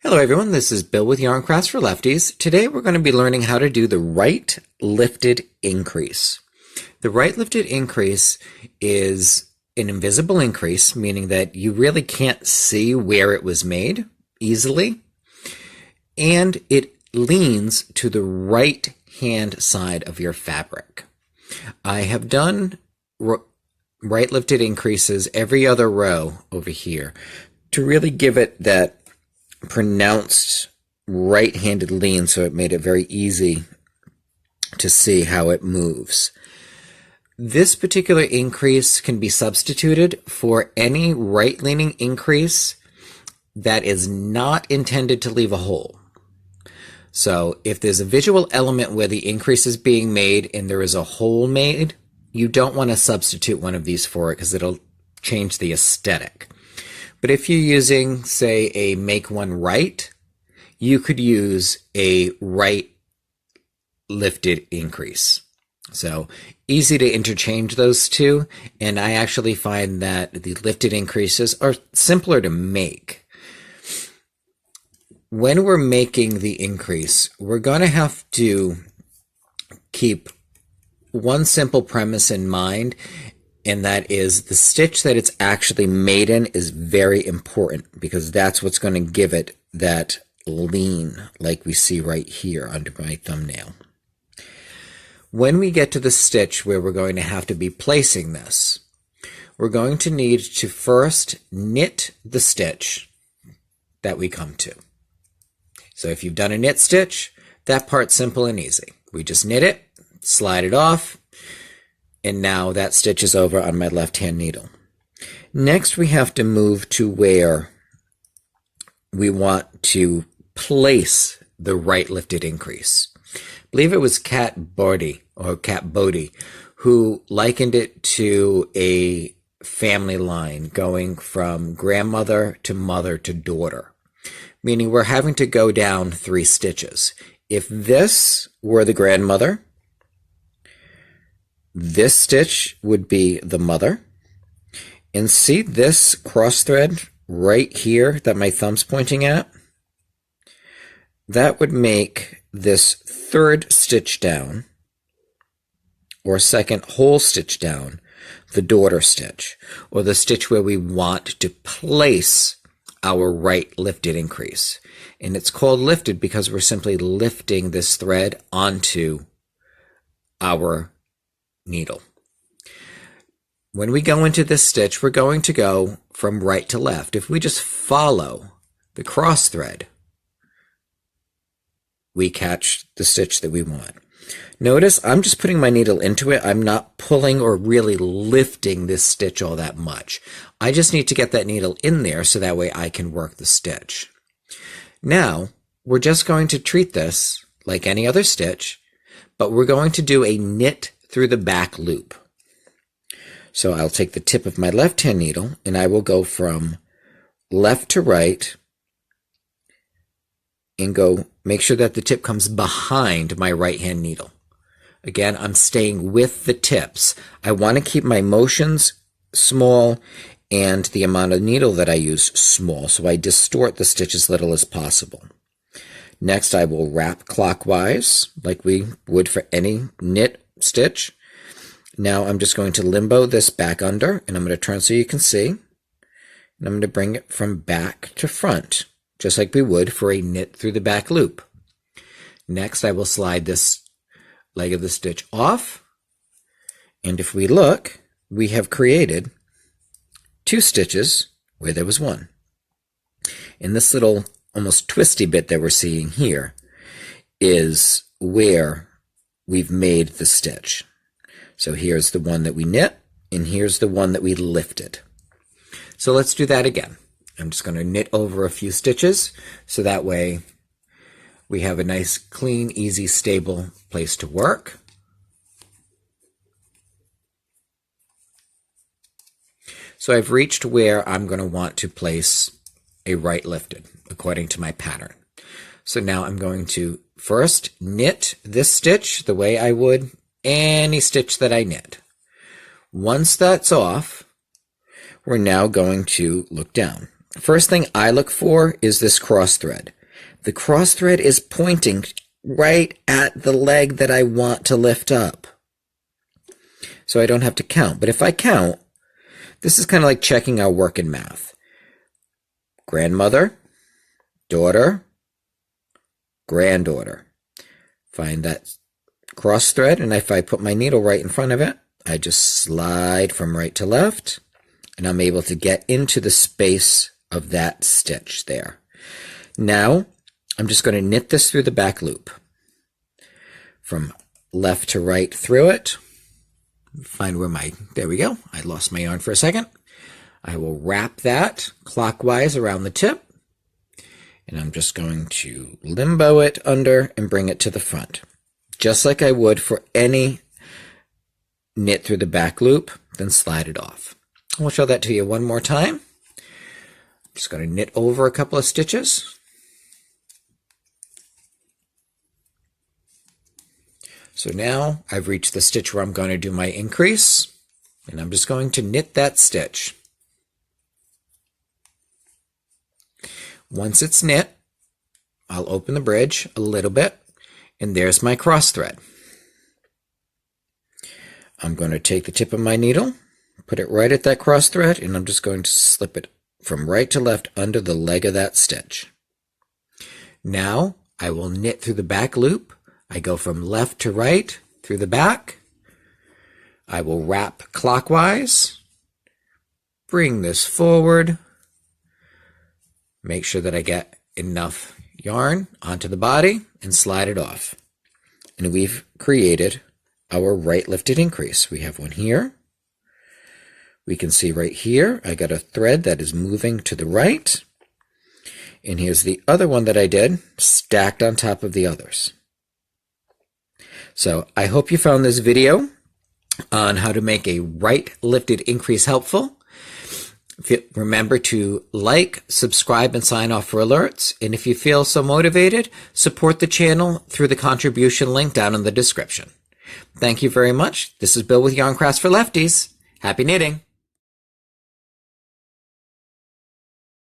Hello everyone, this is Bill with Yarn Crafts for Lefties. Today we're going to be learning how to do the right lifted increase. The right lifted increase is an invisible increase, meaning that you really can't see where it was made easily, and it leans to the right hand side of your fabric. I have done right lifted increases every other row over here to really give it that pronounced right-handed lean, so it made it very easy to see how it moves. This particular increase can be substituted for any right-leaning increase that is not intended to leave a hole. So if there's a visual element where the increase is being made and there is a hole made, you don't want to substitute one of these for it because it'll change the aesthetic. But if you're using, say, a make one right, you could use a right lifted increase. So easy to interchange those two, and I actually find that the lifted increases are simpler to make. When we're making the increase, we're going to have to keep one simple premise in mind, and that is the stitch that it's actually made in is very important because that's what's going to give it that lean like we see right here under my thumbnail. When we get to the stitch where we're going to have to be placing this, we're going to need to first knit the stitch that we come to. So if you've done a knit stitch, that part's simple and easy. We just knit it, slide it off, and now that stitch is over on my left hand needle. Next we have to move to where we want to place the right lifted increase. I believe it was Kat Bodie who likened it to a family line going from grandmother to mother to daughter, meaning we're having to go down 3 stitches. If this were the grandmother, this stitch would be the mother, and see this cross thread right here that my thumb's pointing at? That would make this 3rd stitch down, or 2nd whole stitch down, the daughter stitch, or the stitch where we want to place our right lifted increase. And it's called lifted because we're simply lifting this thread onto our needle. When we go into this stitch, we're going to go from right to left. If we just follow the cross thread, we catch the stitch that we want. Notice I'm just putting my needle into it. I'm not pulling or really lifting this stitch all that much. I just need to get that needle in there so that way I can work the stitch. Now, we're just going to treat this like any other stitch, but we're going to do a knit through the back loop. So I'll take the tip of my left hand needle and I will go from left to right and go make sure that the tip comes behind my right hand needle. Again, I'm staying with the tips. I want to keep my motions small and the amount of needle that I use small, so I distort the stitch as little as possible. Next, I will wrap clockwise like we would for any knit stitch. Now I'm just going to limbo this back under, and I'm going to turn so you can see, and I'm going to bring it from back to front, just like we would for a knit through the back loop. Next, I will slide this leg of the stitch off, and if we look, we have created 2 stitches where there was 1. And this little almost twisty bit that we're seeing here is where we've made the stitch. So here's the one that we knit, and here's the one that we lifted. So let's do that again. I'm just going to knit over a few stitches so that way we have a nice, clean, easy, stable place to work. So I've reached where I'm going to want to place a right lifted according to my pattern. So now I'm going to first knit this stitch the way I would any stitch that I knit. Once that's off, we're now going to look down. first thing I look for is this cross thread. The cross thread is pointing right at the leg that I want to lift up. So I don't have to count. But if I count, this is kind of like checking our work in math. Grandmother, daughter, granddaughter. Find that cross thread, and if I put my needle right in front of it, I just slide from right to left, and I'm able to get into the space of that stitch there. Now, I'm just going to knit this through the back loop. From left to right through it. Find where there we go. I lost my yarn for a second. I will wrap that clockwise around the tip. And I'm just going to limbo it under and bring it to the front. Just like I would for any knit through the back loop, then slide it off. We'll show that to you one more time. Just going to knit over a couple of stitches. So now I've reached the stitch where I'm going to do my increase, and I'm just going to knit that stitch. Once it's knit, I'll open the bridge a little bit, and there's my cross thread. I'm going to take the tip of my needle, put it right at that cross thread, and I'm just going to slip it from right to left under the leg of that stitch. Now I will knit through the back loop. I go from left to right through the back. I will wrap clockwise, bring this forward, make sure that I get enough yarn onto the body, and slide it off. And we've created our right lifted increase. We have one here. We can see right here, I got a thread that is moving to the right. And here's the other one that I did, stacked on top of the others. So I hope you found this video on how to make a right lifted increase helpful. Remember to like, subscribe, and sign off for alerts. And if you feel so motivated, support the channel through the contribution link down in the description. Thank you very much. This is Bill with Yarn Crafts for Lefties. Happy knitting!